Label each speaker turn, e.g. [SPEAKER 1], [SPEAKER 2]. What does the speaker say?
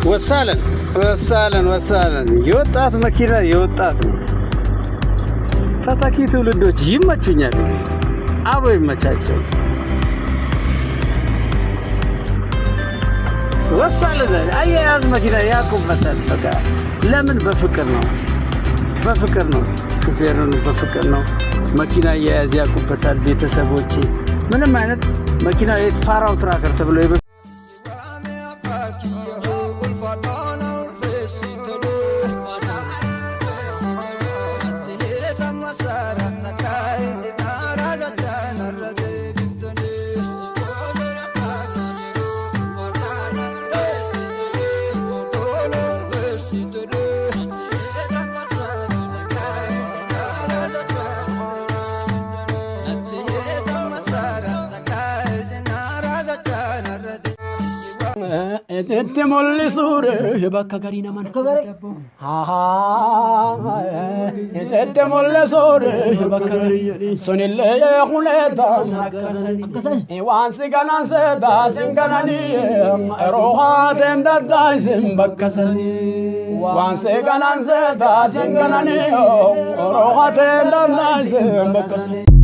[SPEAKER 1] ወሳለን የወጣት መኪና የወጣት ነው። ተተኪ ትውልዶች ይመቹኛል። አቦ ይመቻቸው። ወሳለን አያያዝ መኪና ያቁበታል። በቃ ለምን በፍቅር ነው ሹፌሩን በፍቅር ነው። መኪና አያያዝ ያቁበታል። ቤተሰቦቼ ምንም አይነት መኪና ፋራው ትራከር ተብሎ
[SPEAKER 2] Ejette molle sure bakka garina man ejette molle sure bakka sonille khuleta wan sigana se da singana ni roha tenda da sim bakka sani wan sigana se da singana ni roha tenda da sim bakka